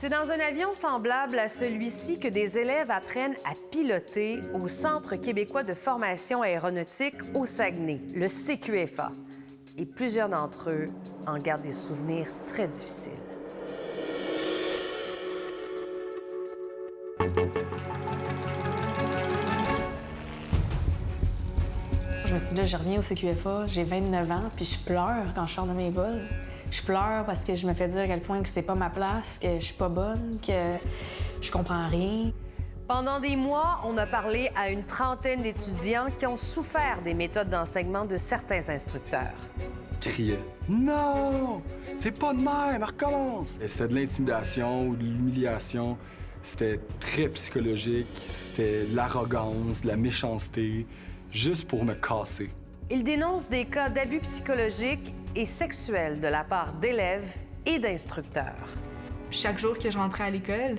C'est dans un avion semblable à celui-ci que des élèves apprennent à piloter au Centre québécois de formation aéronautique au Saguenay, le CQFA. Et plusieurs d'entre eux en gardent des souvenirs très difficiles. Je me suis dit, là, je reviens au CQFA, j'ai 29 ans, puis je pleure quand je sors de mes vols. Je pleure parce que je me fais dire à quel point que c'est pas ma place, que je suis pas bonne, que je comprends rien. Pendant des mois, on a parlé à une trentaine d'étudiants qui ont souffert des méthodes d'enseignement de certains instructeurs. Criait « Non! C'est pas de même, recommence! » C'était de l'intimidation ou de l'humiliation. C'était très psychologique, c'était de l'arrogance, de la méchanceté, juste pour me casser. Ils dénoncent des cas d'abus psychologiques et sexuels de la part d'élèves et d'instructeurs. Chaque jour que je rentrais à l'école,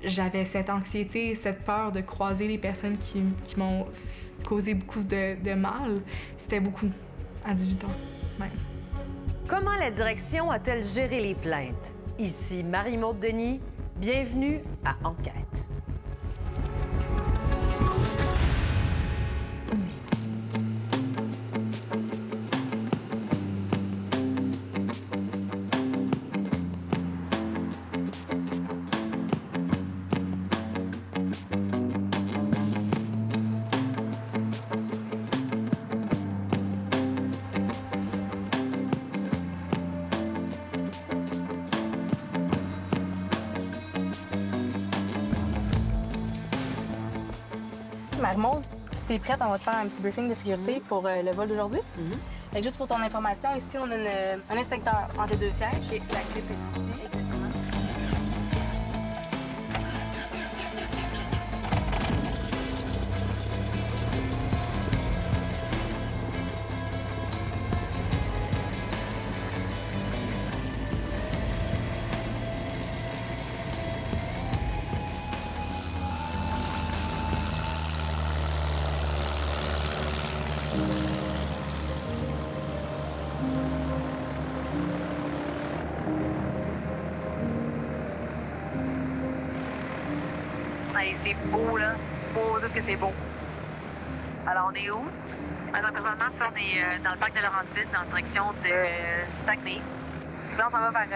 j'avais cette anxiété, cette peur de croiser les personnes qui m'ont causé beaucoup de mal. C'était beaucoup, à 18 ans même. Comment la direction a-t-elle géré les plaintes? Ici Marie-Maude Denis, bienvenue à Enquête. Marie-Maude, si t'es prête, on va te faire un petit briefing de sécurité pour le vol d'aujourd'hui. Fait que juste pour ton information, ici, on a un inspecteur entre les deux sièges. Et la clé est ici. Exactement. Hey, c'est beau, là. Beau, tout ce que c'est beau. Alors, on est où? Alors, présentement, ça, on est dans le parc de Laurentides, en direction de Saguenay. Puis là, on s'en va vers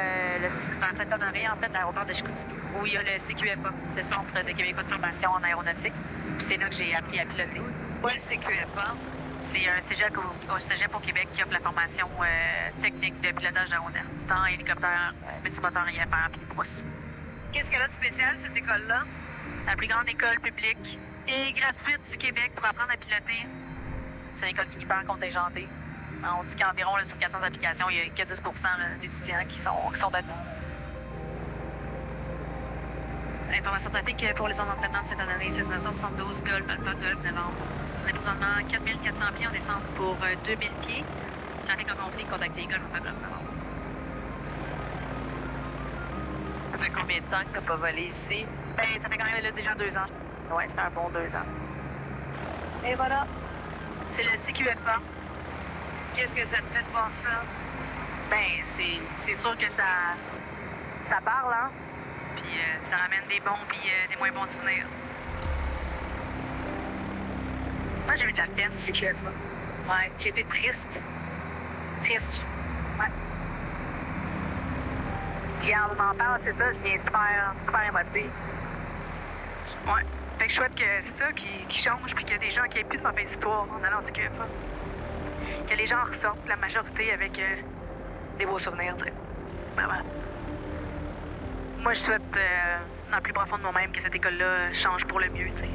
le Saint-Honoré, en fait, l'aéroport de Chicoutimi, où il y a le CQFA, le Centre de québécois de formation en aéronautique. Puis c'est là que j'ai appris à piloter. Ouais, le CQFA, c'est un cégep au Québec qui offre la formation technique de pilotage d'aéronef, tant hélicoptère, multimoteur IFR, puis brousse. Qu'est-ce qu'elle a de spécial, cette école-là? La plus grande école publique et gratuite du Québec pour apprendre à piloter. C'est une école qui est hyper contingentée. On dit qu'environ sur 400 applications, il y a que 10 d'étudiants qui sont dedans. Information trafic pour les zones d'entraînement de Saint-Honoré, 1972, Golf, Alpha, Golf, Novembre. On est présentement à 4400 pieds, on descend pour 2000 pieds. Trafic en conflit, contactez Golf, Alpha, Golf, Novembre. Ça fait combien de temps que t'as pas volé ici? Ben, ça fait quand même là, déjà 2 ans. Ouais, ça fait un bon 2 ans. Et voilà. C'est le CQFA. Qu'est-ce que ça te fait de voir ça? Ben, c'est sûr que ça parle, hein? Puis ça ramène des bons puis des moins bons souvenirs. Moi, j'ai eu de la peine, CQFA. Ouais, j'étais triste. Triste. Ouais. Regarde, on en parle, c'est ça, je viens super émotive. Ouais. Fait que je souhaite que c'est ça qui change, puis qu'il y a des gens qui aient plus de mauvaises histoires en allant au CQFA. Que les gens en ressortent, la majorité, avec des beaux souvenirs, tu sais. Vraiment. Moi, je souhaite, dans le plus profond de moi-même, que cette école-là change pour le mieux, tu sais.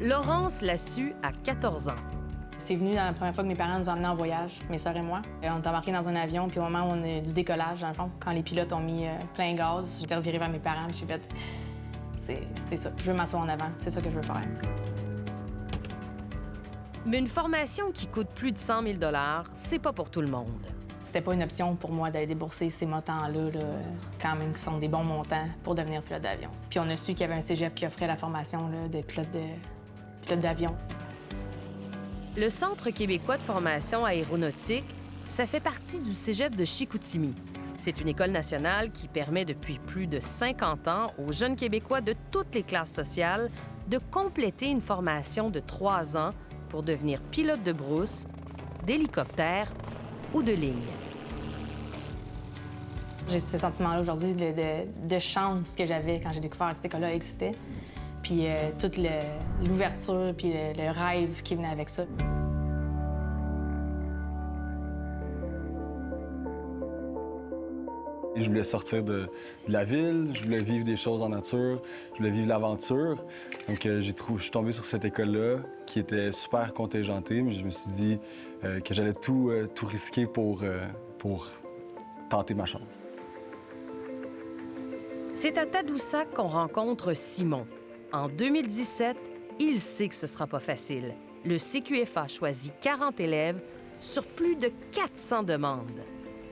Laurence l'a su à 14 ans. C'est venu dans la première fois que mes parents nous ont emmenés en voyage, mes sœurs et moi. On est embarqués dans un avion, puis au moment où on est du décollage, dans le fond, quand les pilotes ont mis plein gaz, j'étais revirée vers mes parents, puis j'ai fait c'est ça, je veux m'asseoir en avant, c'est ça que je veux faire. Mais une formation qui coûte plus de 100 000 $, c'est pas pour tout le monde. C'était pas une option pour moi d'aller débourser ces montants-là, là, quand même, qui sont des bons montants pour devenir pilote d'avion. Puis on a su qu'il y avait un cégep qui offrait la formation là, de pilote d'avion. Le Centre québécois de formation aéronautique, ça fait partie du cégep de Chicoutimi. C'est une école nationale qui permet depuis plus de 50 ans aux jeunes Québécois de toutes les classes sociales de compléter une formation de 3 ans pour devenir pilote de brousse, d'hélicoptère ou de ligne. J'ai ce sentiment-là aujourd'hui de chance que j'avais quand j'ai découvert que cette école-là existait. Puis toute l'ouverture puis le rêve qui venait avec ça. Je voulais sortir de la ville, je voulais vivre des choses en nature, je voulais vivre l'aventure. Donc je suis tombé sur cette école-là qui était super contingentée, mais je me suis dit que j'allais tout risquer pour tenter ma chance. C'est à Tadoussac qu'on rencontre Simon. En 2017, il sait que ce sera pas facile. Le CQFA choisit 40 élèves sur plus de 400 demandes.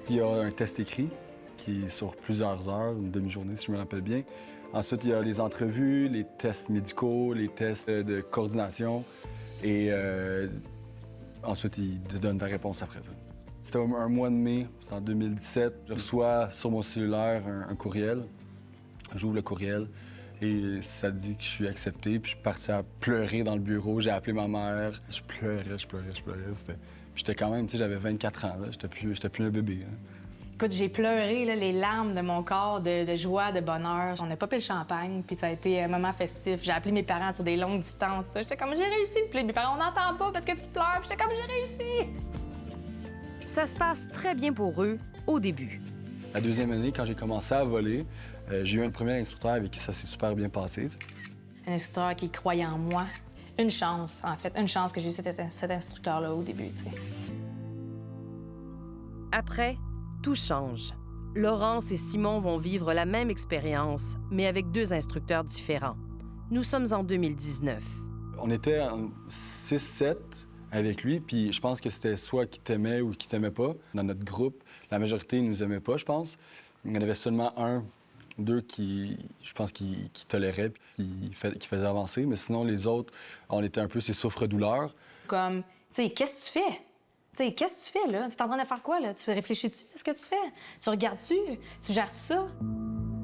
Il y a un test écrit qui est sur plusieurs heures, une demi-journée si je me rappelle bien. Ensuite, il y a les entrevues, les tests médicaux, les tests de coordination. Et ensuite, ils te donnent ta réponse après ça. C'était un mois de mai, c'était en 2017. Je reçois sur mon cellulaire un courriel. J'ouvre le courriel et ça dit que je suis accepté. Puis je suis parti à pleurer dans le bureau. J'ai appelé ma mère. Je pleurais. Puis j'étais quand même, tu sais, j'avais 24 ans. J'étais plus un bébé. Là. Écoute, j'ai pleuré là, les larmes de mon corps, de joie, de bonheur. On a popé le champagne, puis ça a été un moment festif. J'ai appelé mes parents sur des longues distances. J'étais comme, j'ai réussi. Puis mes parents, on n'entend pas parce que tu pleures. Puis j'étais comme, j'ai réussi. Ça se passe très bien pour eux au début. La deuxième année, quand j'ai commencé à voler, j'ai eu un premier instructeur avec qui ça s'est super bien passé. Un instructeur qui croyait en moi. Une chance, en fait. Une chance que j'ai eu cet instructeur-là au début, tu sais. Après, tout change. Laurence et Simon vont vivre la même expérience, mais avec 2 instructeurs différents. Nous sommes en 2019. On était en 6-7 avec lui, puis je pense que c'était soit qu'il t'aimait ou qu'il t'aimait pas. Dans notre groupe, la majorité nous aimait pas, je pense. Il y en avait seulement 1, 2 qui, je pense, qui toléraient, qui faisaient avancer. Mais sinon, les autres, on était un peu ces souffres-douleurs. Comme, tu sais, qu'est-ce que tu fais? Tu sais, qu'est-ce que tu fais, là? Tu es en train de faire quoi, là? Tu réfléchis-tu à ce que tu fais? Tu regardes-tu? Tu gères-tu ça?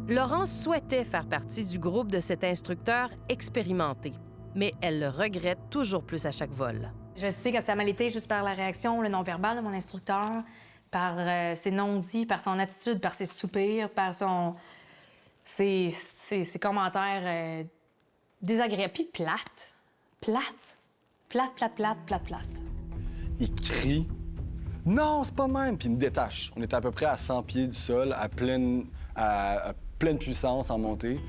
Laurence souhaitait faire partie du groupe de cet instructeur expérimenté, mais elle le regrette toujours plus à chaque vol. Je sais que ça a mal été juste par la réaction, le non-verbal de mon instructeur, par ses non-dits, par son attitude, par ses soupirs, par ses commentaires désagréables, puis plates. Plate. Il crie « Non, c'est pas même! » Puis il me détache. On était à peu près à 100 pieds du sol, à pleine puissance en montée.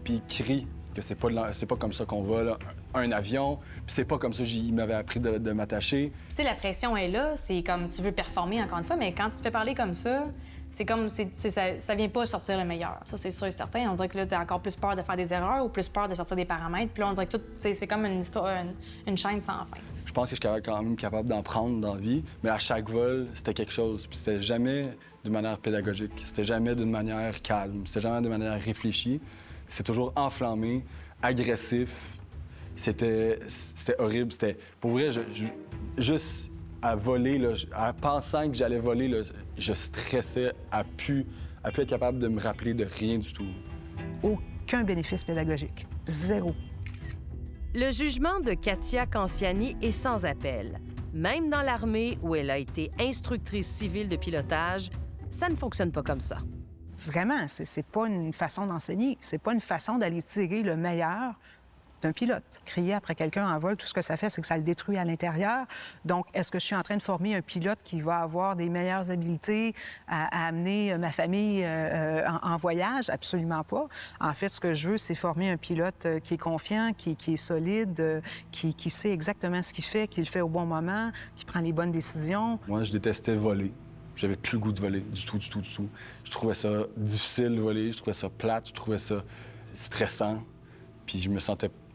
Puis il crie que c'est pas comme ça qu'on vole un avion. Puis c'est pas comme ça il m'avait appris de m'attacher. Tu sais, la pression est là, c'est comme tu veux performer encore une fois, mais quand tu te fais parler comme ça, c'est comme, ça vient pas sortir le meilleur. Ça, c'est sûr et certain. On dirait que là, t'as encore plus peur de faire des erreurs ou plus peur de sortir des paramètres. Puis là, on dirait que tout, c'est comme une histoire, une chaîne sans fin. Je pense que je suis quand même capable d'en prendre dans la vie, mais à chaque vol, c'était quelque chose. Puis c'était jamais d'une manière pédagogique, c'était jamais d'une manière calme, c'était jamais d'une manière réfléchie. C'était toujours enflammé, agressif. C'était horrible. C'était, pour vrai, juste à voler, là, en pensant que j'allais voler, là, je stressais à plus être capable de me rappeler de rien du tout. Aucun bénéfice pédagogique. 0. Le jugement de Katia Canciani est sans appel. Même dans l'armée, où elle a été instructrice civile de pilotage, ça ne fonctionne pas comme ça. Vraiment, c'est pas une façon d'enseigner. C'est pas une façon d'aller tirer le meilleur d'un pilote. Crier après quelqu'un en vol, tout ce que ça fait, c'est que ça le détruit à l'intérieur. Donc, est-ce que je suis en train de former un pilote qui va avoir des meilleures habiletés à amener ma famille en voyage? Absolument pas. En fait, ce que je veux, c'est former un pilote qui est confiant, qui est solide, qui sait exactement ce qu'il fait, qui le fait au bon moment, qui prend les bonnes décisions. Moi, je détestais voler. J'avais plus le goût de voler, du tout. Je trouvais ça difficile de voler, je trouvais ça plate, je trouvais ça stressant. Puis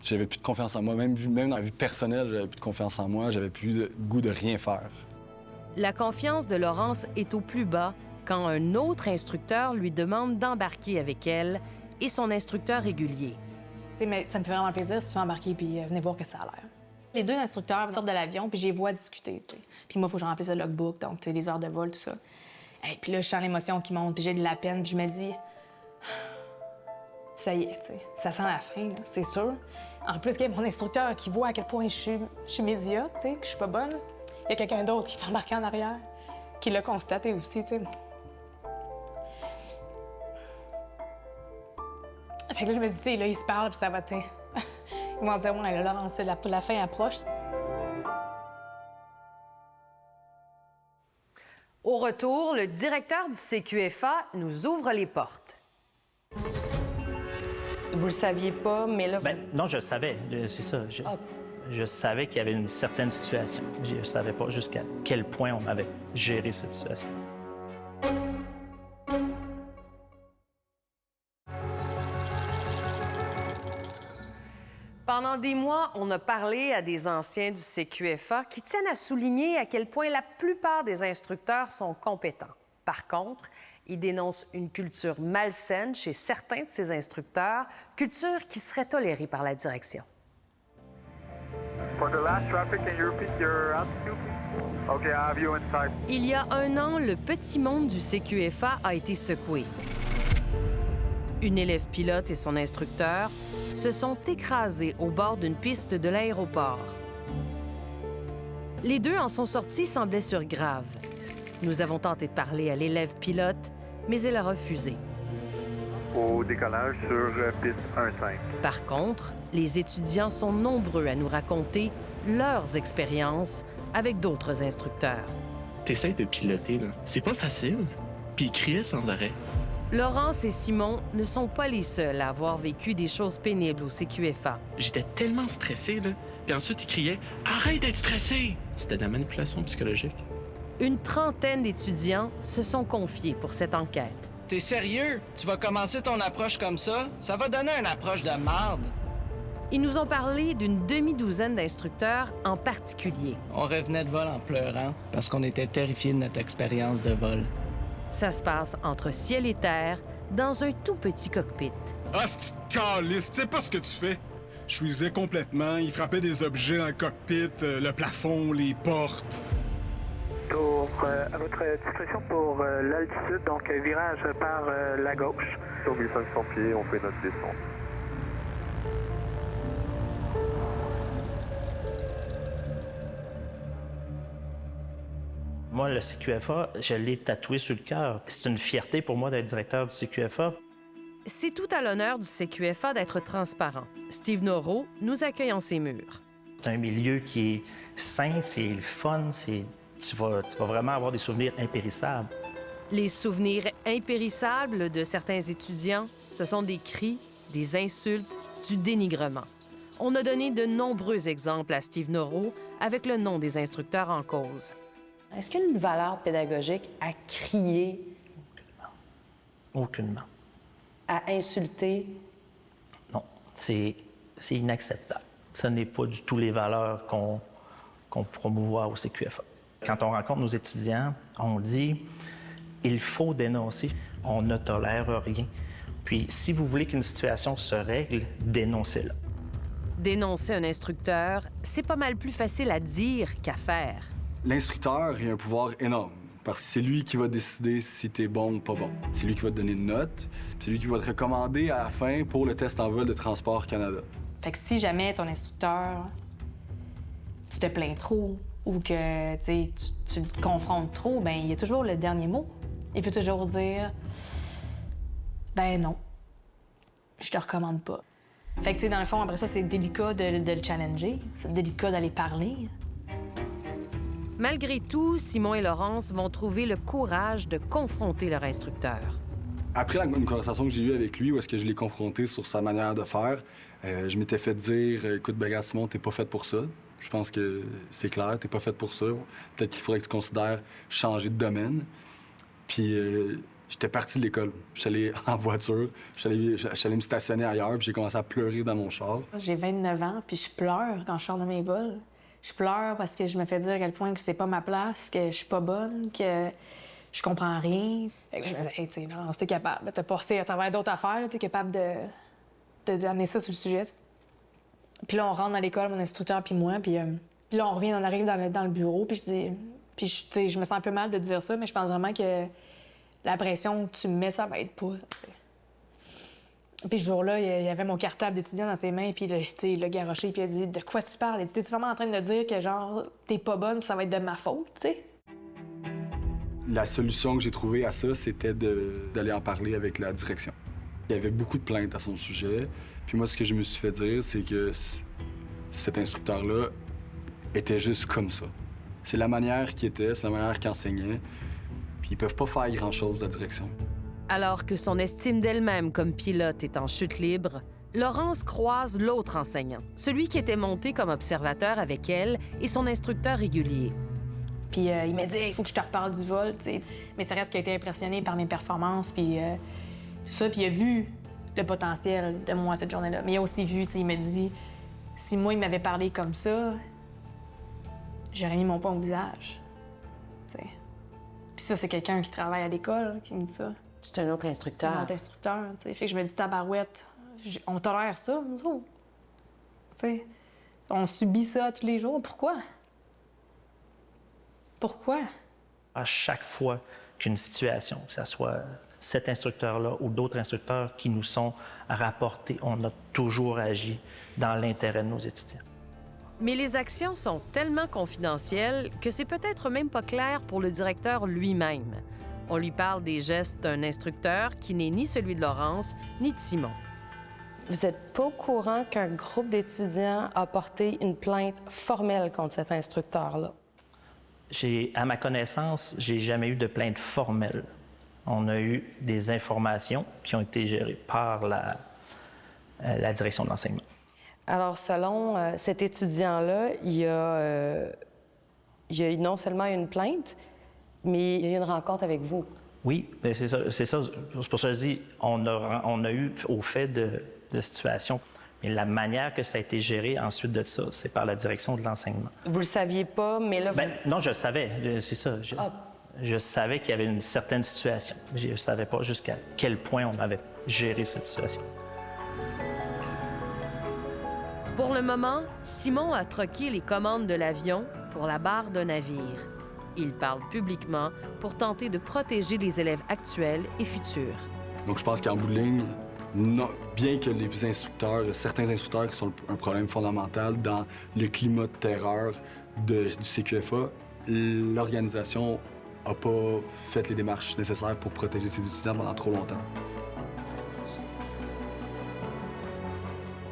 j'avais plus de confiance en moi. Même dans la vie personnelle, j'avais plus de confiance en moi, j'avais plus de goût de rien faire. La confiance de Laurence est au plus bas quand un autre instructeur lui demande d'embarquer avec elle et son instructeur régulier. T'sais, mais ça me fait vraiment plaisir si tu veux embarquer puis venez voir que ça a l'air. Les deux instructeurs sortent de l'avion puis je les vois discuter. T'sais. Puis moi, il faut que je remplisse le logbook, donc t'sais, les heures de vol, tout ça. Et puis là, je sens l'émotion qui monte, puis j'ai de la peine, puis je me dis... Ça y est, t'sais, ça sent la fin, là, c'est sûr. En plus, il y a mon instructeur qui voit à quel point je suis médiocre, t'sais, que je suis pas bonne. Il y a quelqu'un d'autre qui fait embarquer en arrière, qui l'a constaté aussi, tu sais. Fait que là, je me dis, tu sais, là, ils se parlent, puis ça va, tu sais. Ils vont dire, ouais, là, Laurence, la fin approche. Au retour, le directeur du CQFA nous ouvre les portes. Vous le saviez pas, mais là... Bien, non, je savais, c'est ça. Je savais qu'il y avait une certaine situation. Je ne savais pas jusqu'à quel point on avait géré cette situation. Pendant des mois, on a parlé à des anciens du CQFA qui tiennent à souligner à quel point la plupart des instructeurs sont compétents. Par contre, ils dénoncent une culture malsaine chez certains de ces instructeurs, culture qui serait tolérée par la direction. For the last traffic, can you repeat your altitude, please? Okay, I have you inside. Il y a un an, le petit monde du CQFA a été secoué. Une élève pilote et son instructeur se sont écrasés au bord d'une piste de l'aéroport. Les deux en sont sortis sans blessure grave. Nous avons tenté de parler à l'élève pilote, mais elle a refusé. Au décollage sur piste 1-5. Par contre, les étudiants sont nombreux à nous raconter leurs expériences avec d'autres instructeurs. T'essayes de piloter, là. C'est pas facile. Puis ils criaient sans arrêt. Laurence et Simon ne sont pas les seuls à avoir vécu des choses pénibles au CQFA. J'étais tellement stressé, là. Puis ensuite, ils criaient « Arrête d'être stressé! » C'était de la manipulation psychologique. Une trentaine d'étudiants se sont confiés pour cette enquête. T'es sérieux? Tu vas commencer ton approche comme ça? Ça va donner une approche de merde. Ils nous ont parlé d'une demi-douzaine d'instructeurs en particulier. On revenait de vol en pleurant parce qu'on était terrifiés de notre expérience de vol. Ça se passe entre ciel et terre, dans un tout petit cockpit. Ah, c'est calice, tu sais pas ce que tu fais. Je chuisais complètement, il frappait des objets dans le cockpit, le plafond, les portes. À votre discrétion pour l'altitude, donc virage par la gauche. Sur 1500 pieds, on fait notre descente. Moi, le CQFA, je l'ai tatoué sur le cœur. C'est une fierté pour moi d'être directeur du CQFA. C'est tout à l'honneur du CQFA d'être transparent. Steve Norreau nous accueille en ses murs. C'est un milieu qui est sain, c'est le fun, tu vas vraiment avoir des souvenirs impérissables. Les souvenirs impérissables de certains étudiants, ce sont des cris, des insultes, du dénigrement. On a donné de nombreux exemples à Steve Norreau avec le nom des instructeurs en cause. Est-ce qu'il y a une valeur pédagogique à crier, Aucunement. à insulter? Non, c'est inacceptable. Ce n'est pas du tout les valeurs qu'on promouvoit au CQFA. Quand on rencontre nos étudiants, on dit « il faut dénoncer, on ne tolère rien ». Puis, si vous voulez qu'une situation se règle, dénoncez-la. Dénoncer un instructeur, c'est pas mal plus facile à dire qu'à faire. L'instructeur a un pouvoir énorme, parce que c'est lui qui va décider si t'es bon ou pas bon. C'est lui qui va te donner une note, c'est lui qui va te recommander à la fin pour le test en vol de Transport Canada. Fait que si jamais ton instructeur, tu te plains trop ou que tu le confrontes trop, ben il y a toujours le dernier mot. Il peut toujours dire « ben non, je te recommande pas ». Fait que dans le fond, après ça, c'est délicat de le challenger, c'est délicat d'aller parler. Malgré tout, Simon et Laurence vont trouver le courage de confronter leur instructeur. Après une conversation que j'ai eue avec lui, où est-ce que je l'ai confronté sur sa manière de faire, je m'étais fait dire « Écoute, regarde, Simon, t'es pas fait pour ça. Je pense que c'est clair, t'es pas fait pour ça. Peut-être qu'il faudrait que tu considères changer de domaine. » Puis j'étais parti de l'école. Je suis allé en voiture, je suis allé me stationner ailleurs, puis j'ai commencé à pleurer dans mon char. J'ai 29 ans, puis je pleure quand je sors de mes vols. Je pleure parce que je me fais dire à quel point que c'est pas ma place, que je suis pas bonne, que je comprends rien. Fait que je me dis, hey, tu sais, non, t'es capable. T'as passé à travers d'autres affaires, t'es capable d'amener ça sur le sujet. Puis là, on rentre dans l'école, mon instructeur puis moi, puis là, on revient, on arrive dans le bureau, puis je dis... Puis, tu sais, je me sens un peu mal de dire ça, mais je pense vraiment que la pression que tu me mets, ça m'aide pas. Puis ce jour-là, il y avait mon cartable d'étudiant dans ses mains, puis tu sais, il l'a garoché, puis il a dit « De quoi tu parles? » Il dit « T'es vraiment en train de dire que, genre, t'es pas bonne, puis ça va être de ma faute, tu sais? » La solution que j'ai trouvée à ça, c'était d'aller en parler avec la direction. Il y avait beaucoup de plaintes à son sujet, puis moi, ce que je me suis fait dire, c'est que cet instructeur-là était juste comme ça. C'est la manière qu'il était, c'est la manière qu'il enseignait, puis ils peuvent pas faire grand-chose, la direction. Alors que son estime d'elle-même comme pilote est en chute libre, Laurence croise l'autre enseignant, celui qui était monté comme observateur avec elle et son instructeur régulier. Puis il m'a dit « Il faut que je te reparle du vol, tu sais. » Mais ça reste qu'il a été impressionné par mes performances, puis tout ça. Puis il a vu le potentiel de moi cette journée-là. Mais il a aussi vu, tu sais, il m'a dit « Si moi, il m'avait parlé comme ça, j'aurais mis mon poing au visage. » T'sais. Puis ça, c'est quelqu'un qui travaille à l'école qui me dit ça. C'est un autre instructeur. Un autre instructeur, tu sais. Fait que je me dis, tabarouette, on tolère ça, nous autres. Tu sais, on subit ça tous les jours. Pourquoi? Pourquoi? À chaque fois qu'une situation, que ce soit cet instructeur-là ou d'autres instructeurs qui nous sont rapportés, on a toujours agi dans l'intérêt de nos étudiants. Mais les actions sont tellement confidentielles que c'est peut-être même pas clair pour le directeur lui-même. On lui parle des gestes d'un instructeur qui n'est ni celui de Laurence, ni de Simon. Vous n'êtes pas au courant qu'un groupe d'étudiants a porté une plainte formelle contre cet instructeur-là? À ma connaissance, j'ai jamais eu de plainte formelle. On a eu des informations qui ont été gérées par la direction de l'enseignement. Alors, selon cet étudiant-là, il y a eu non seulement une plainte, mais il y a eu une rencontre avec vous. Oui, c'est ça. C'est pour ça que je dis, on a eu au fait de situation. Mais la manière que ça a été géré ensuite de ça, c'est par la direction de l'enseignement. Vous le saviez pas, mais là... Non, je le savais, c'est ça. Je savais qu'il y avait une certaine situation. Je ne savais pas jusqu'à quel point on avait géré cette situation. Pour le moment, Simon a troqué les commandes de l'avion pour la barre d'un navire. Il parle publiquement pour tenter de protéger les élèves actuels et futurs. Donc je pense qu'en bout de ligne, non, bien que les instructeurs, certains instructeurs qui sont un problème fondamental dans le climat de terreur du CQFA, l'organisation n'a pas fait les démarches nécessaires pour protéger ses étudiants pendant trop longtemps.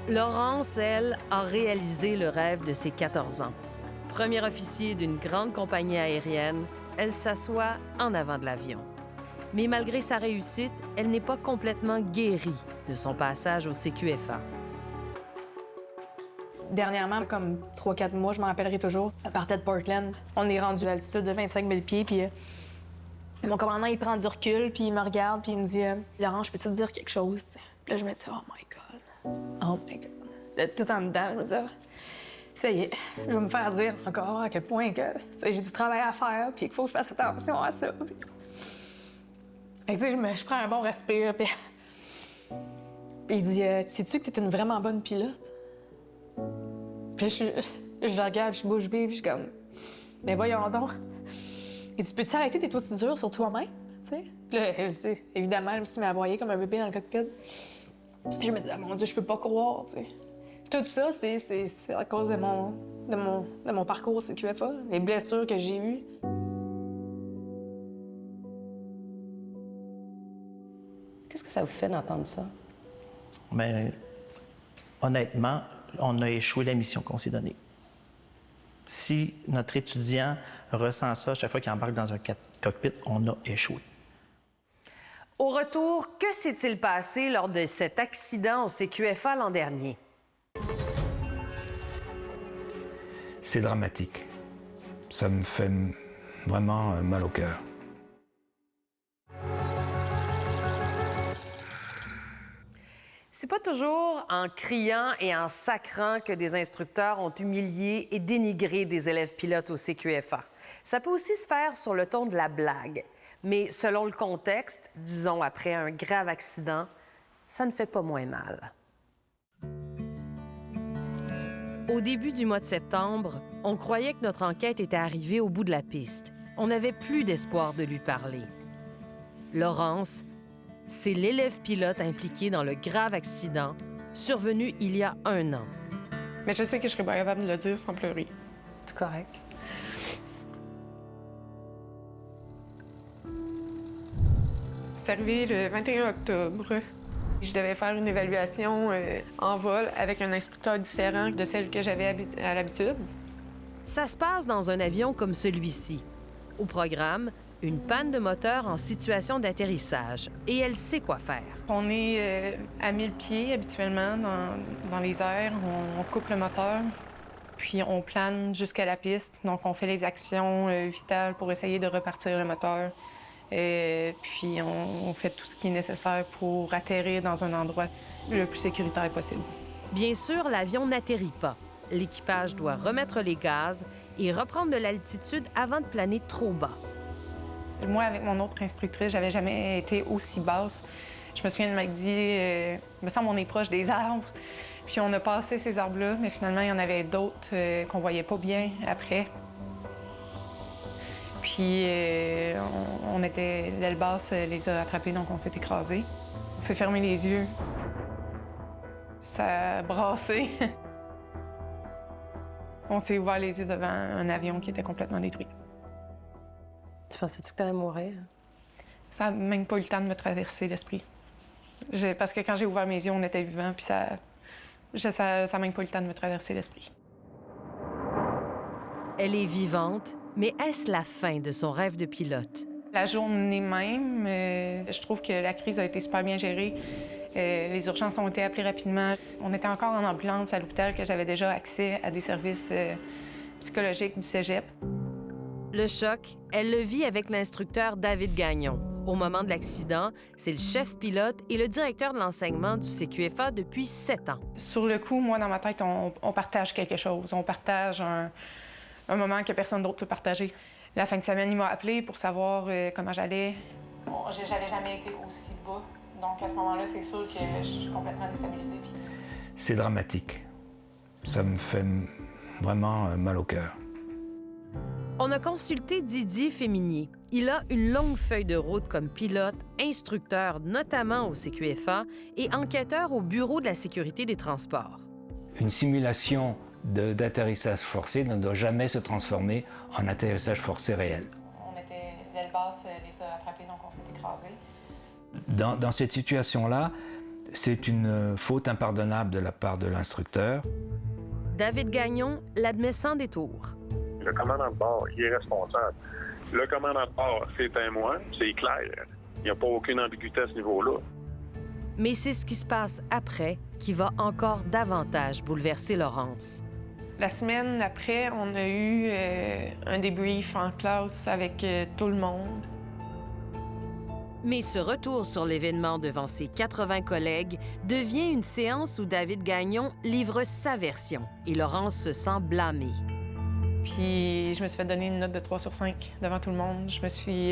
Laurence, elle, a réalisé le rêve de ses 14 ans. Premier officier d'une grande compagnie aérienne, elle s'assoit en avant de l'avion. Mais malgré sa réussite, elle n'est pas complètement guérie de son passage au CQFA. Dernièrement, comme 3-4 mois, je m'en rappellerai toujours, à partir de Portland, on est rendu à l'altitude de 25 000 pieds, puis mon commandant, il prend du recul, puis il me regarde, puis il me dit « Laurence, je peux te dire quelque chose? » Puis là, je me dis « Oh my God! Oh my God! » Là, tout en dedans, je me dis ça y est, je vais me faire dire encore à quel point que j'ai du travail à faire, puis qu'il faut que je fasse attention à ça. Fait que, je prends un bon respire, puis il dit « Sais-tu que t'es une vraiment bonne pilote? » Puis je le regarde, je bouge bée, puis je suis comme « Mais voyons donc. » Il dit « Peux-tu arrêter d'être aussi dur sur toi-même? » Puis là, évidemment, je me suis mis à broyer comme un bébé dans le cockpit. Puis je me dis « Mon Dieu, je peux pas croire. » Tout ça, c'est à cause de mon parcours au CQFA, les blessures que j'ai eues. Qu'est-ce que ça vous fait d'entendre ça? Bien, honnêtement, on a échoué la mission qu'on s'est donnée. Si notre étudiant ressent ça à chaque fois qu'il embarque dans un cockpit, on a échoué. Au retour, que s'est-il passé lors de cet accident au CQFA l'an dernier? C'est dramatique. Ça me fait vraiment mal au cœur. C'est pas toujours en criant et en sacrant que des instructeurs ont humilié et dénigré des élèves pilotes au CQFA. Ça peut aussi se faire sur le ton de la blague. Mais selon le contexte, disons après un grave accident, ça ne fait pas moins mal. Au début du mois de septembre, on croyait que notre enquête était arrivée au bout de la piste. On n'avait plus d'espoir de lui parler. Laurence, c'est l'élève pilote impliqué dans le grave accident survenu il y a 1 an. Mais je sais que je serais pas capable de le dire sans pleurer. C'est correct. C'est arrivé le 21 octobre. Je devais faire une évaluation en vol avec un instructeur différent de celle que j'avais à l'habitude. Ça se passe dans un avion comme celui-ci. Au programme, une panne de moteur en situation d'atterrissage. Et elle sait quoi faire. On est à 1000 pieds habituellement dans les airs. On coupe le moteur, puis on plane jusqu'à la piste. Donc, on fait les actions vitales pour essayer de repartir le moteur. Puis, on fait tout ce qui est nécessaire pour atterrir dans un endroit le plus sécuritaire possible. Bien sûr, l'avion n'atterrit pas. L'équipage doit remettre les gaz et reprendre de l'altitude avant de planer trop bas. Moi, avec mon autre instructrice, j'avais jamais été aussi basse. Je me souviens de m'être dit, il me semble on est proche des arbres. Puis on a passé ces arbres-là, mais finalement, il y en avait d'autres qu'on voyait pas bien après. Puis l'aile basse les a attrapés, donc on s'est écrasés. On s'est fermé les yeux. Ça a brassé. On s'est ouvert les yeux devant un avion qui était complètement détruit. Tu pensais-tu que t'allais mourir? Ça n'a même pas eu le temps de me traverser l'esprit. Parce que quand j'ai ouvert mes yeux, on était vivants, puis ça n'a même pas eu le temps de me traverser l'esprit. Elle est vivante, mais est-ce la fin de son rêve de pilote? La journée même, je trouve que la crise a été super bien gérée. Les urgences ont été appelées rapidement. On était encore en ambulance à l'hôpital, que j'avais déjà accès à des services psychologiques du cégep. Le choc, elle le vit avec l'instructeur David Gagnon. Au moment de l'accident, c'est le chef pilote et le directeur de l'enseignement du CQFA depuis 7 ans. Sur le coup, moi, dans ma tête, on partage quelque chose. On partage un moment que personne d'autre peut partager. La fin de semaine, il m'a appelé pour savoir comment j'allais. J'avais jamais été aussi bas. Donc, à ce moment-là, c'est sûr que je suis complètement déstabilisée. C'est dramatique. Ça me fait vraiment mal au cœur. On a consulté Didier Féminier. Il a une longue feuille de route comme pilote, instructeur notamment au CQFA et enquêteur au Bureau de la sécurité des transports. Une simulation d'atterrissage forcé ne doit jamais se transformer en atterrissage forcé réel. L'aile basse les a attrapés, donc on s'est écrasés. Dans cette situation-là, c'est une faute impardonnable de la part de l'instructeur. David Gagnon l'admet sans détour. Le commandant de bord, il est responsable. Le commandant de bord, c'est un moi, c'est clair. Il n'y a pas aucune ambiguïté à ce niveau-là. Mais c'est ce qui se passe après qui va encore davantage bouleverser Laurence. La semaine après, on a eu un débrief en classe avec tout le monde. Mais ce retour sur l'événement devant ses 80 collègues devient une séance où David Gagnon livre sa version et Laurence se sent blâmée. Puis je me suis fait donner une note de 3 sur 5 devant tout le monde. Je me suis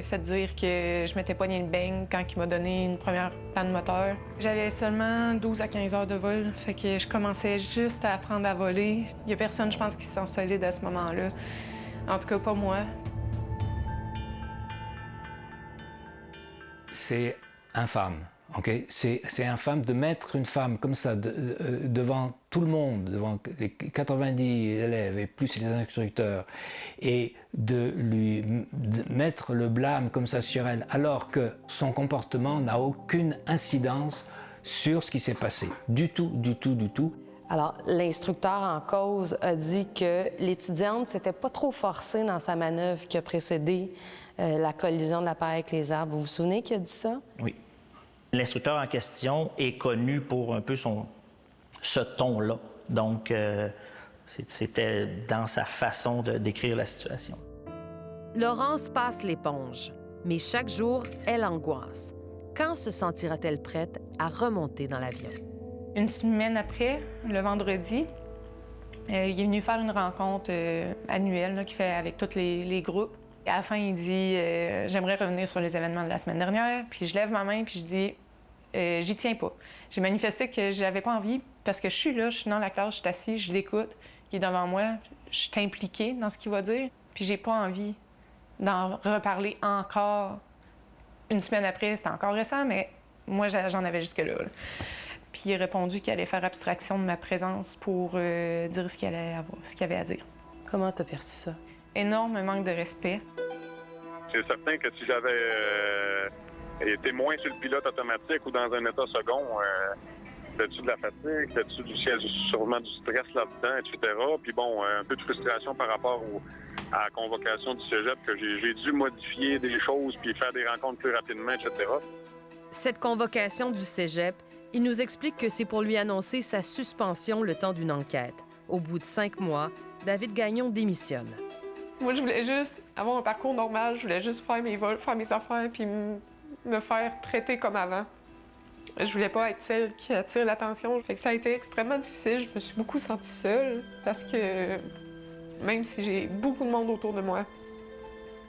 fait dire que je m'étais pogné le beigne quand il m'a donné une première panne moteur. J'avais seulement 12 à 15 heures de vol, fait que je commençais juste à apprendre à voler. Il y a personne, je pense, qui se sent solide à ce moment-là. En tout cas, pas moi. C'est infâme, OK? C'est infâme de mettre une femme comme ça devant tout le monde, devant les 90 élèves et plus les instructeurs, et de mettre le blâme comme ça sur elle, alors que son comportement n'a aucune incidence sur ce qui s'est passé. Du tout, du tout, du tout. Alors, l'instructeur en cause a dit que l'étudiante s'était pas trop forcée dans sa manœuvre qui a précédé la collision de l'appareil avec les arbres. Vous vous souvenez qu'il a dit ça? Oui. L'instructeur en question est connu pour un peu ce ton-là. Donc, c'était dans sa façon de décrire la situation. Laurence passe l'éponge, mais chaque jour, elle angoisse. quand se sentira-t-elle prête à remonter dans l'avion? Une semaine après, le vendredi, il est venu faire une rencontre annuelle qu'il fait avec tous les groupes. Et à la fin, il dit j'aimerais revenir sur les événements de la semaine dernière. Puis je lève ma main puis je dis j'y tiens pas. J'ai manifesté que j'avais pas envie parce que je suis là, je suis dans la classe, je suis assise, je l'écoute, il est devant moi, je suis impliquée dans ce qu'il va dire. Puis j'ai pas envie d'en reparler encore. Une semaine après, c'était encore récent, mais moi, j'en avais jusque-là. Là. Puis il a répondu qu'il allait faire abstraction de ma présence pour dire ce qu'il avait à dire. Comment t'as perçu ça? Énorme manque de respect. C'est certain que si j'avais été moins sur le pilote automatique ou dans un état second, t'as-tu de la fatigue, sûrement du stress là-dedans, etc. Puis bon, un peu de frustration par rapport à la convocation du cégep, que j'ai dû modifier des choses puis faire des rencontres plus rapidement, etc. Cette convocation du cégep, il nous explique que c'est pour lui annoncer sa suspension le temps d'une enquête. Au bout de 5 mois, David Gagnon démissionne. Moi, je voulais juste avoir un parcours normal, je voulais juste faire mes vols, faire mes affaires, puis me faire traiter comme avant. Je voulais pas être celle qui attire l'attention. Fait que ça a été extrêmement difficile. Je me suis beaucoup sentie seule parce que même si j'ai beaucoup de monde autour de moi,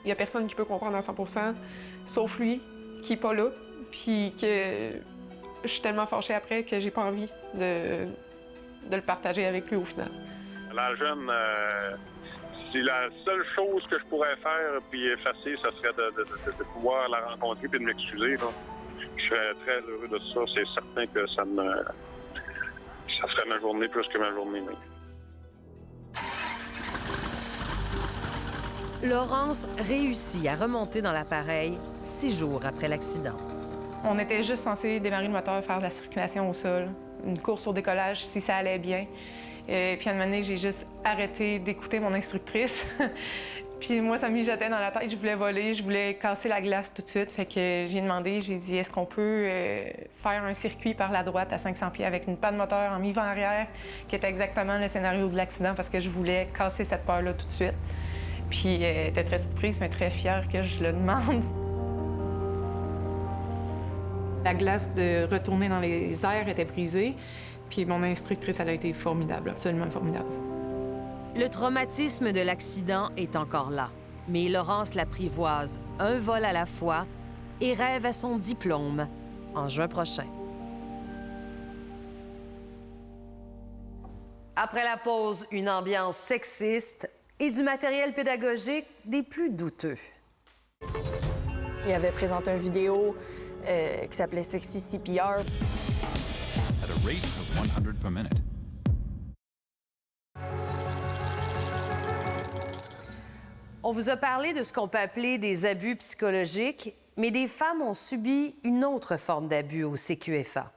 il y a personne qui peut comprendre à 100%, sauf lui, qui est pas là, puis que je suis tellement fâchée après que j'ai pas envie de le partager avec lui au final. La jeune, c'est la seule chose que je pourrais faire puis effacer, ça serait de pouvoir la rencontrer puis de m'excuser. Je serais très heureux de ça. C'est certain que ça ferait ma journée plus que ma journée même. Laurence réussit à remonter dans l'appareil 6 jours après l'accident. On était juste censé démarrer le moteur, faire de la circulation au sol, une course au décollage si ça allait bien. Puis à un moment donné, j'ai juste arrêté d'écouter mon instructrice. Puis moi, ça me mijotait dans la tête. Je voulais voler, je voulais casser la glace tout de suite. Fait que j'ai demandé, j'ai dit, est-ce qu'on peut faire un circuit par la droite à 500 pieds avec une panne moteur en mi-vent arrière, qui était exactement le scénario de l'accident, parce que je voulais casser cette peur-là tout de suite. Puis elle était très surprise, mais très fière que je le demande. La glace de retourner dans les airs était brisée. Puis mon instructrice, elle a été formidable, absolument formidable. Le traumatisme de l'accident est encore là, mais Laurence l'apprivoise un vol à la fois et rêve à son diplôme en juin prochain. Après la pause, une ambiance sexiste et du matériel pédagogique des plus douteux. Il avait présenté une vidéo qui s'appelait Sexy CPR. At a rate of 100 per minute. On vous a parlé de ce qu'on peut appeler des abus psychologiques, mais des femmes ont subi une autre forme d'abus au CQFA.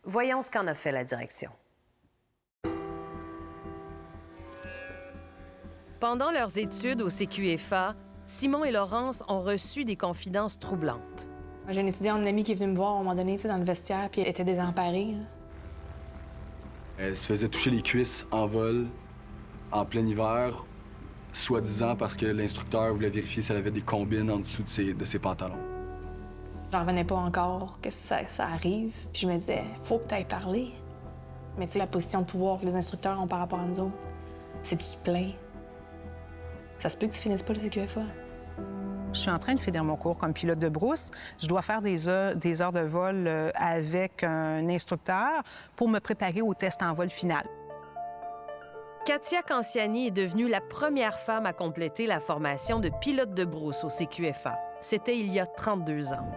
Voyons ce qu'en a fait la direction. Pendant leurs études au CQFA, Simon et Laurence ont reçu des confidences troublantes. J'ai une étudiante, une amie qui est venue me voir à un moment donné, dans le vestiaire, puis elle était désemparée. Là. Elle se faisait toucher les cuisses en vol, en plein hiver, soi-disant parce que l'instructeur voulait vérifier si elle avait des combines en dessous de ses pantalons. J'en revenais pas encore que ça arrive. Puis je me disais, faut que tu ailles parler. Mais tu sais, la position de pouvoir que les instructeurs ont par rapport à nous autres, c'est tu te plains. Ça se peut que tu finisses pas le CQFA. Je suis en train de finir mon cours comme pilote de brousse. Je dois faire des heures de vol avec un instructeur pour me préparer au test en vol final. Katia Canciani est devenue la première femme à compléter la formation de pilote de brousse au CQFA. C'était il y a 32 ans.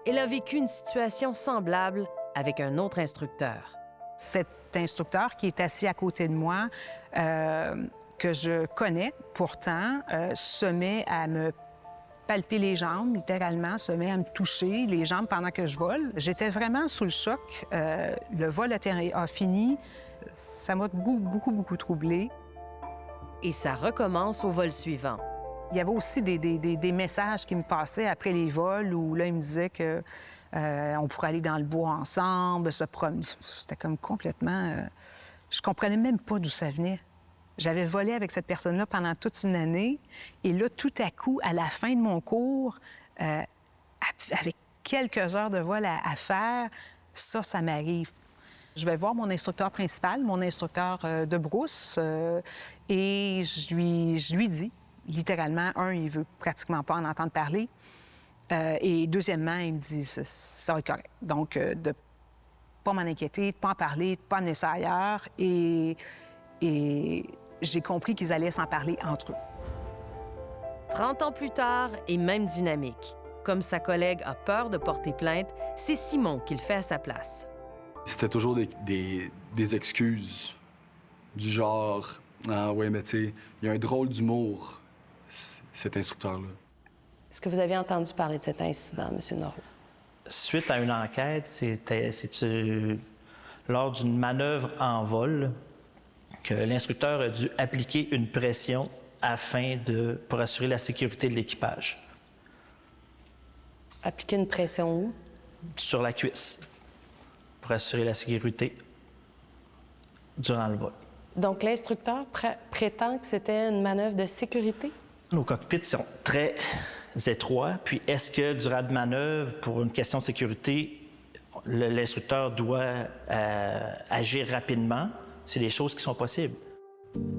Elle a vécu une situation semblable avec un autre instructeur. Cet instructeur qui est assis à côté de moi, que je connais pourtant, se met à me palper les jambes, littéralement, se met à me toucher les jambes pendant que je vole. J'étais vraiment sous le choc. Le vol a fini. Ça m'a beaucoup troublée. Et ça recommence au vol suivant. Il y avait aussi des messages qui me passaient après les vols où là, il me disait que on pourrait aller dans le bois ensemble, se promener. C'était comme complètement... Je comprenais même pas d'où ça venait. J'avais volé avec cette personne-là pendant toute une année. Et là, tout à coup, à la fin de mon cours, avec quelques heures de vol à faire, ça m'arrive. Je vais voir mon instructeur principal, mon instructeur de brousse, et je lui dis, littéralement, il veut pratiquement pas en entendre parler. Et deuxièmement, il me dit, ça va être correct. Donc, de pas m'en inquiéter, de pas en parler, de pas amener ça ailleurs. Et j'ai compris qu'ils allaient s'en parler entre eux. 30 ans plus tard, et même dynamique. Comme sa collègue a peur de porter plainte, c'est Simon qui le fait à sa place. C'était toujours des excuses du genre « Ah ouais, mais tu sais, il y a un drôle d'humour, cet instructeur-là. » Est-ce que vous avez entendu parler de cet incident, M. Norreau? Suite à une enquête, c'est lors d'une manœuvre en vol que l'instructeur a dû appliquer une pression pour assurer la sécurité de l'équipage. Appliquer une pression où? Sur la cuisse, pour assurer la sécurité durant le vol. Donc, l'instructeur prétend que c'était une manœuvre de sécurité? Nos cockpits sont très étroits, puis est-ce que durant la manœuvre, pour une question de sécurité, l'instructeur doit agir rapidement? C'est des choses qui sont possibles.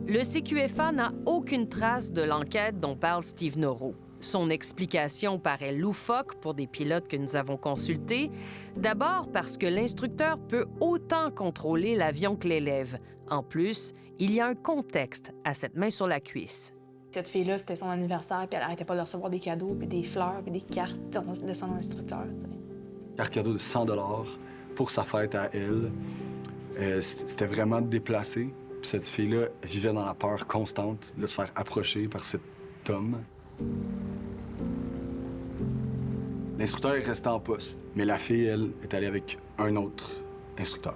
Le CQFA n'a aucune trace de l'enquête dont parle Steve Norreau. Son explication paraît loufoque pour des pilotes que nous avons consultés. D'abord parce que l'instructeur peut autant contrôler l'avion que l'élève. En plus, il y a un contexte à cette main sur la cuisse. Cette fille-là, c'était son anniversaire, puis elle arrêtait pas de recevoir des cadeaux, puis des fleurs, puis des cartes de son instructeur. Carte cadeau de 100 $, pour sa fête à elle. C'était vraiment déplacé. Puis cette fille-là vivait dans la peur constante de se faire approcher par cet homme. L'instructeur est resté en poste, mais la fille, elle, est allée avec un autre instructeur.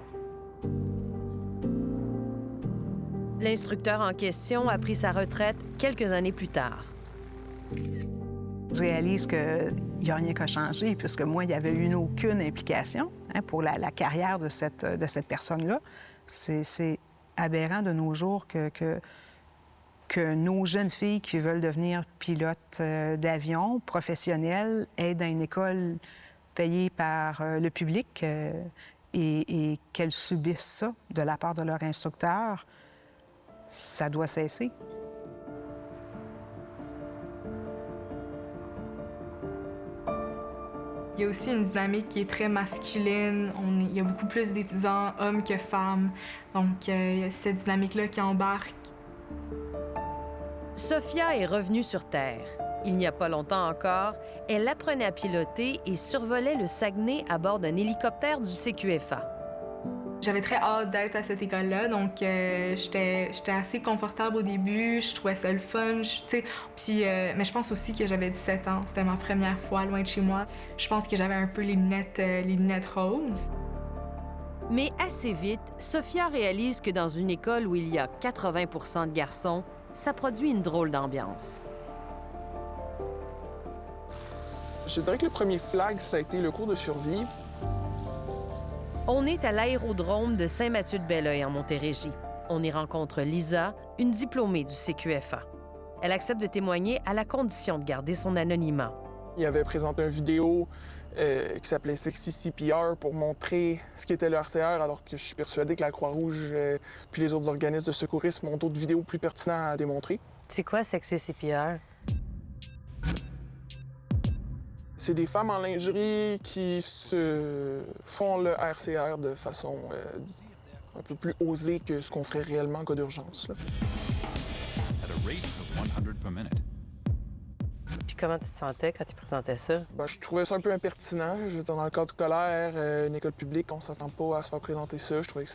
L'instructeur en question a pris sa retraite quelques années plus tard. Je réalise qu'il n'y a rien qu'à changer, puisque moi, il n'y avait eu aucune implication pour la carrière de cette personne-là. C'est aberrant de nos jours que nos jeunes filles qui veulent devenir pilotes d'avion professionnelles aient dans une école payée par le public et qu'elles subissent ça de la part de leur instructeur. Ça doit cesser. Il y a aussi une dynamique qui est très masculine. Il y a beaucoup plus d'étudiants hommes que femmes. Donc, il y a cette dynamique-là qui embarque. Sophia est revenue sur Terre. Il n'y a pas longtemps encore, elle apprenait à piloter et survolait le Saguenay à bord d'un hélicoptère du CQFA. J'avais très hâte d'être à cette école-là, donc j'étais assez confortable au début, je trouvais ça le fun, mais je pense aussi que j'avais 17 ans, c'était ma première fois loin de chez moi. Je pense que j'avais un peu les lunettes roses. Mais assez vite, Sophia réalise que dans une école où il y a 80 % de garçons, ça produit une drôle d'ambiance. Je dirais que le premier flag, ça a été le cours de survie. On est à l'aérodrome de Saint-Mathieu-de-Belleuil, en Montérégie. On y rencontre Lisa, une diplômée du CQFA. Elle accepte de témoigner à la condition de garder son anonymat. Il avait présenté une vidéo qui s'appelait Sexy CPR pour montrer ce qu'était le RCR, alors que je suis persuadé que la Croix-Rouge puis les autres organismes de secourisme ont d'autres vidéos plus pertinentes à démontrer. C'est quoi Sexy CPR? C'est des femmes en lingerie qui se font le RCR de façon un peu plus osée que ce qu'on ferait réellement en cas d'urgence. At a rate of 100 per minute. Puis comment tu te sentais quand tu présentais ça? Ben, je trouvais ça un peu impertinent. Je veux dire, dans le cadre scolaire, une école publique, on s'attend pas à se faire présenter ça. Je trouvais que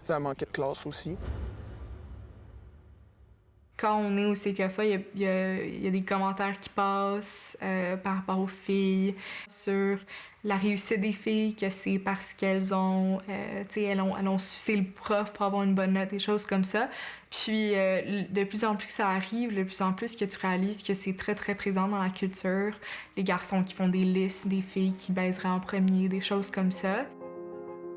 ça manquait de classe aussi. Quand on est au CQFA, il y a des commentaires qui passent par rapport aux filles sur la réussite des filles, que c'est parce qu'elles ont, elles ont sucé le prof pour avoir une bonne note, des choses comme ça. Puis de plus en plus que ça arrive, de plus en plus que tu réalises que c'est très, très présent dans la culture. Les garçons qui font des listes, des filles qui baiseraient en premier, des choses comme ça.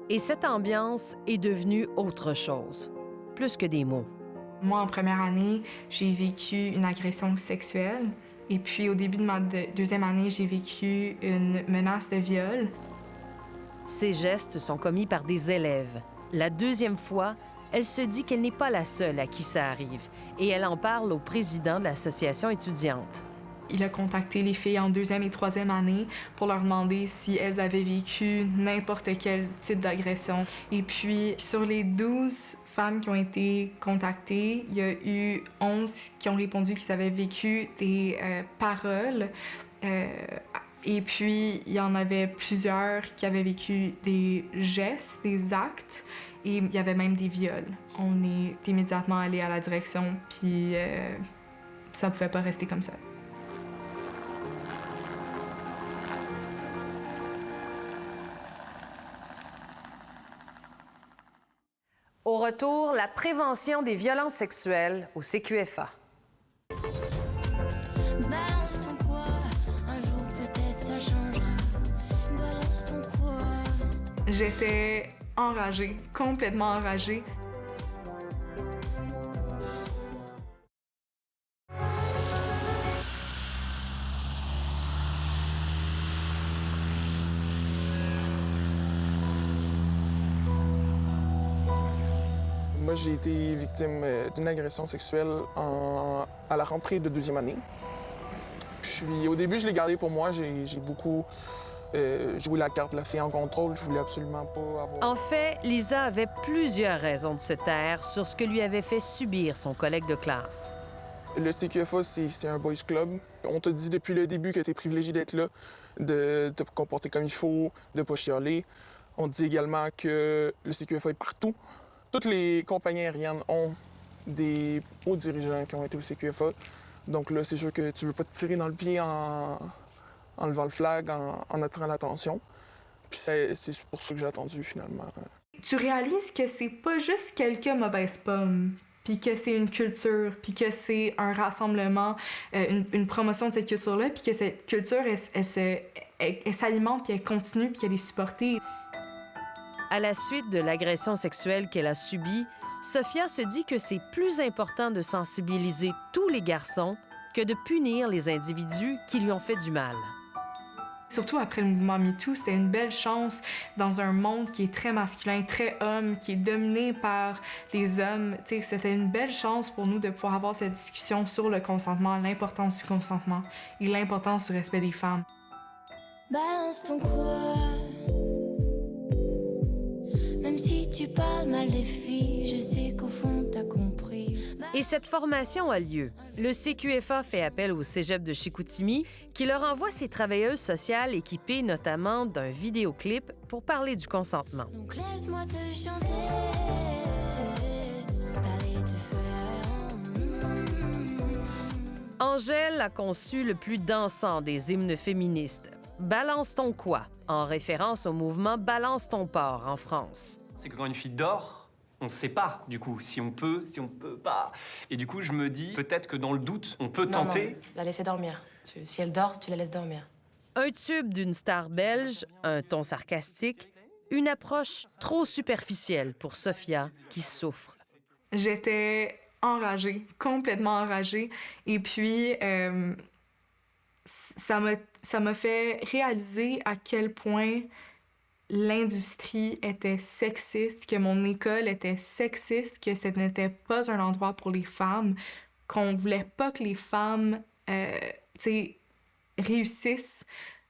Et cette ambiance est devenue autre chose, plus que des mots. Moi, en première année, j'ai vécu une agression sexuelle Et puis, au début de ma deuxième année, j'ai vécu une menace de viol. Ces gestes sont commis par des élèves. La deuxième fois, elle se dit qu'elle n'est pas la seule à qui ça arrive et elle en parle au président de l'association étudiante. Il a contacté les filles en deuxième et troisième année pour leur demander si elles avaient vécu n'importe quel type d'agression. Et puis, sur les 12 femmes qui ont été contactées, il y a eu 11 qui ont répondu qu'ils avaient vécu des paroles. Et puis, il y en avait plusieurs qui avaient vécu des gestes, des actes, et il y avait même des viols. On est immédiatement allé à la direction, puis ça ne pouvait pas rester comme ça. Au retour, la prévention des violences sexuelles au CQFA. Balance ton quoi, un jour peut-être ça changera. Balance ton quoi. J'étais enragée, complètement enragée. Moi, j'ai été victime d'une agression sexuelle à la rentrée de deuxième année. Puis au début, je l'ai gardé pour moi. J'ai beaucoup joué la carte de la fille en contrôle. Je voulais absolument pas avoir... En fait, Lisa avait plusieurs raisons de se taire sur ce que lui avait fait subir son collègue de classe. Le CQFA, c'est un boys club. On te dit depuis le début que tu es privilégié d'être là, de te comporter comme il faut, de pas chialer. On te dit également que le CQFA est partout. Toutes les compagnies aériennes ont des hauts dirigeants qui ont été au CQFA. Donc là, c'est sûr que tu veux pas te tirer dans le pied en levant le flag, en attirant l'attention. Puis c'est pour ça que j'ai attendu, finalement. Tu réalises que c'est pas juste quelques mauvaises pommes, puis que c'est une culture, puis que c'est un rassemblement, une promotion de cette culture-là, puis que cette culture, elle s'alimente, puis elle continue, puis elle est supportée. À la suite de l'agression sexuelle qu'elle a subie, Sophia se dit que c'est plus important de sensibiliser tous les garçons que de punir les individus qui lui ont fait du mal. Surtout après le mouvement MeToo, c'était une belle chance dans un monde qui est très masculin, très homme, qui est dominé par les hommes. T'sais, c'était une belle chance pour nous de pouvoir avoir cette discussion sur le consentement, l'importance du consentement et l'importance du respect des femmes. Balance ton quoi. Même si tu parles mal des filles, je sais qu'au fond t'as compris. Et cette formation a lieu. Le CQFA fait appel au cégep de Chicoutimi qui leur envoie ses travailleuses sociales équipées notamment d'un vidéoclip pour parler du consentement. Donc laisse-moi te chanter, parler de faire. Angèle a conçu le plus dansant des hymnes féministes. Balance ton quoi, en référence au mouvement Balance ton porc en France. C'est que quand une fille dort, on ne sait pas, du coup, si on peut pas. Et du coup, je me dis, peut-être que dans le doute, on peut tenter... Non, la laisser dormir. Si elle dort, tu la laisses dormir. Un tube d'une star belge, un ton sarcastique, une approche trop superficielle pour Sophia qui souffre. J'étais enragée, complètement enragée. Et puis... ça m'a fait réaliser à quel point l'industrie était sexiste, que mon école était sexiste, que ce n'était pas un endroit pour les femmes, qu'on voulait pas que les femmes réussissent,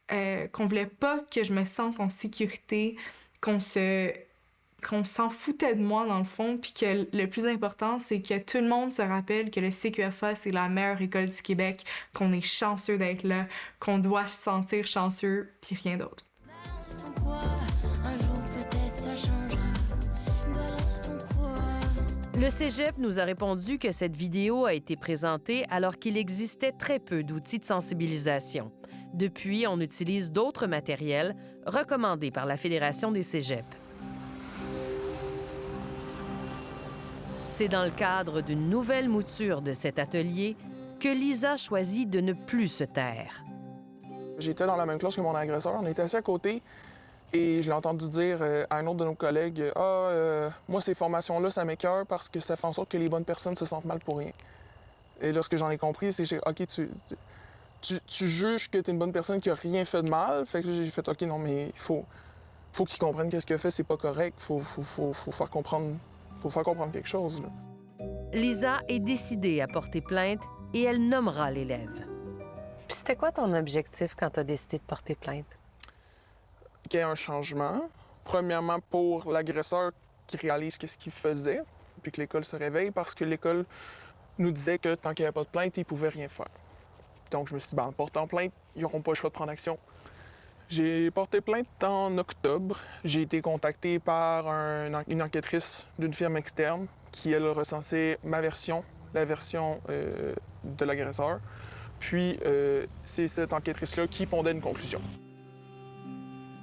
qu'on voulait pas que je me sente en sécurité, qu'on s'en foutait de moi, dans le fond, puis que le plus important, c'est que tout le monde se rappelle que le CQFA, c'est la meilleure école du Québec, qu'on est chanceux d'être là, qu'on doit se sentir chanceux, puis rien d'autre. Balance ton quoi, un jour peut-être ça changera. Balance ton quoi. Le cégep nous a répondu que cette vidéo a été présentée alors qu'il existait très peu d'outils de sensibilisation. Depuis, on utilise d'autres matériels recommandés par la Fédération des cégeps. C'est dans le cadre d'une nouvelle mouture de cet atelier que Lisa choisit de ne plus se taire. J'étais dans la même classe que mon agresseur. On était assis à côté et je l'ai entendu dire à un autre de nos collègues « moi, ces formations-là, ça m'écoeure parce que ça fait en sorte que les bonnes personnes se sentent mal pour rien. » Et là, ce que j'en ai compris, c'est « OK, tu juges que tu es une bonne personne qui a rien fait de mal. Fait que j'ai fait, OK, non, mais il faut qu'il comprenne qu'est-ce qu'il a fait, c'est pas correct. Faut faire comprendre quelque chose, là. Lisa est décidée à porter plainte et elle nommera l'élève. Puis c'était quoi ton objectif quand tu as décidé de porter plainte? Qu'il y ait un changement. Premièrement, pour l'agresseur qui réalise qu'est-ce qu'il faisait, puis que l'école se réveille, parce que l'école nous disait que tant qu'il n'y avait pas de plainte, ils ne pouvaient rien faire. Donc, je me suis dit, en portant plainte, ils n'auront pas le choix de prendre action. J'ai porté plainte en octobre. J'ai été contacté par une enquêtrice d'une firme externe qui, elle, recensait ma version, la version de l'agresseur. Puis, c'est cette enquêtrice-là qui pondait une conclusion.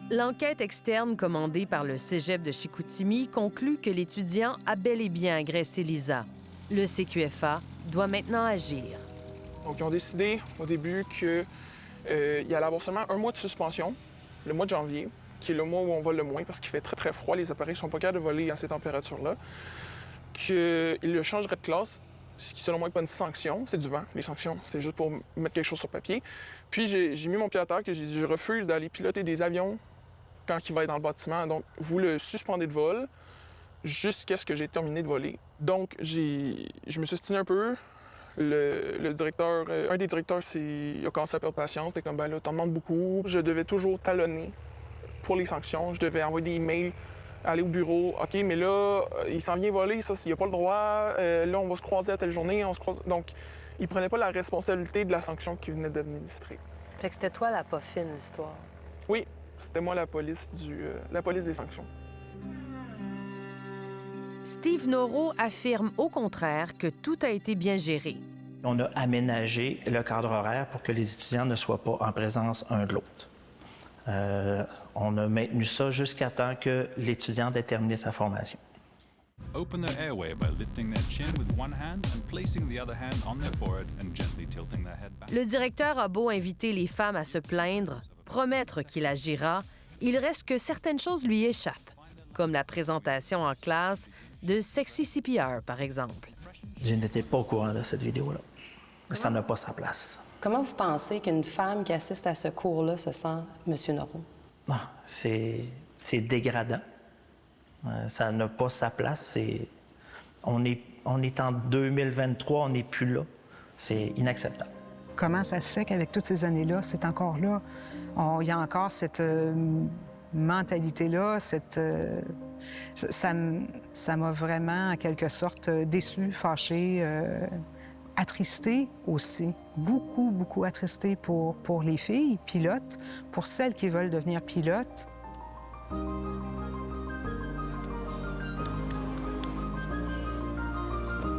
L'enquête externe commandée par le Cégep de Chicoutimi conclut que l'étudiant a bel et bien agressé Lisa. Le CQFA doit maintenant agir. Donc, ils ont décidé au début qu'il y allait avoir seulement un mois de suspension, le mois de janvier, qui est le mois où on vole le moins parce qu'il fait très, très froid. Les appareils ne sont pas capables de voler à ces températures-là. Qu'ils le changeraient de classe, ce qui, selon moi, n'est pas une sanction. C'est du vent, les sanctions. C'est juste pour mettre quelque chose sur papier. Puis, j'ai mis mon pied à terre que j'ai dit, je refuse d'aller piloter des avions quand il va être dans le bâtiment. Donc, vous le suspendez de vol jusqu'à ce que j'ai terminé de voler. Donc, je me suis stiné un peu. Le directeur, un des directeurs, il a commencé à perdre patience. C'était comme, ben là, t'en demandes beaucoup. Je devais toujours talonner pour les sanctions. Je devais envoyer des emails, aller au bureau. OK, mais là, il s'en vient voler, ça, il n'a pas le droit. Là, on va se croiser à telle journée, on se croise. Donc, il prenait pas la responsabilité de la sanction qu'il venait d'administrer. Fait que c'était toi la pas fine, l'histoire. Oui, c'était moi la police des sanctions. Steve Noro affirme au contraire que tout a été bien géré. On a aménagé le cadre horaire pour que les étudiants ne soient pas en présence un de l'autre. On a maintenu ça jusqu'à temps que l'étudiant ait terminé sa formation. Open their airway by lifting their chin with one hand and placing the other hand on their forehead and gently tilting their head back. Le directeur a beau inviter les femmes à se plaindre, promettre qu'il agira, il reste que certaines choses lui échappent, comme la présentation en classe de Sexy CPR, par exemple. Je n'étais pas au courant de cette vidéo-là. Ça n'a pas sa place. Comment vous pensez qu'une femme qui assiste à ce cours-là se sent, M. Noro? C'est dégradant. Ça n'a pas sa place. On est en 2023, on n'est plus là. C'est inacceptable. Comment ça se fait qu'avec toutes ces années-là, c'est encore là? Il y a encore cette mentalité-là, ça m'a vraiment, en quelque sorte, déçue, fâchée, attristée aussi. Beaucoup, beaucoup attristée pour les filles pilotes, pour celles qui veulent devenir pilotes.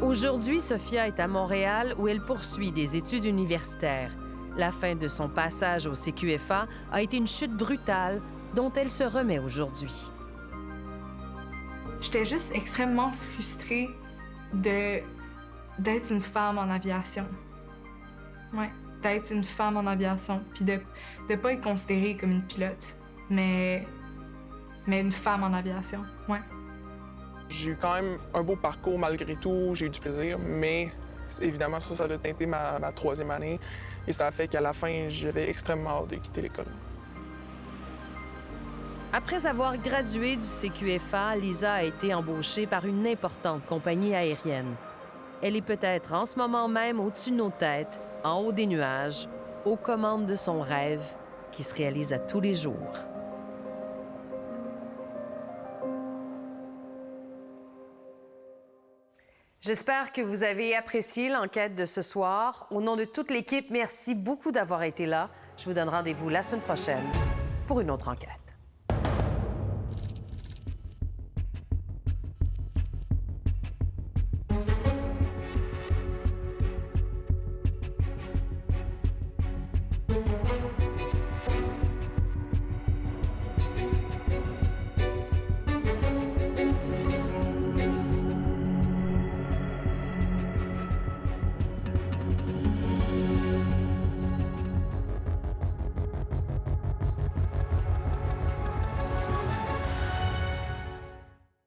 Aujourd'hui, Sophia est à Montréal où elle poursuit des études universitaires. La fin de son passage au CQFA a été une chute brutale dont elle se remet aujourd'hui. J'étais juste extrêmement frustrée d'être une femme en aviation. Ouais, d'être une femme en aviation, puis de ne pas être considérée comme une pilote, mais une femme en aviation, ouais. J'ai eu quand même un beau parcours malgré tout, j'ai eu du plaisir, mais évidemment, ça a teinté ma troisième année et ça a fait qu'à la fin, j'avais extrêmement hâte de quitter l'école. Après avoir gradué du CQFA, Lisa a été embauchée par une importante compagnie aérienne. Elle est peut-être en ce moment même au-dessus de nos têtes, en haut des nuages, aux commandes de son rêve qui se réalise à tous les jours. J'espère que vous avez apprécié l'enquête de ce soir. Au nom de toute l'équipe, merci beaucoup d'avoir été là. Je vous donne rendez-vous la semaine prochaine pour une autre enquête.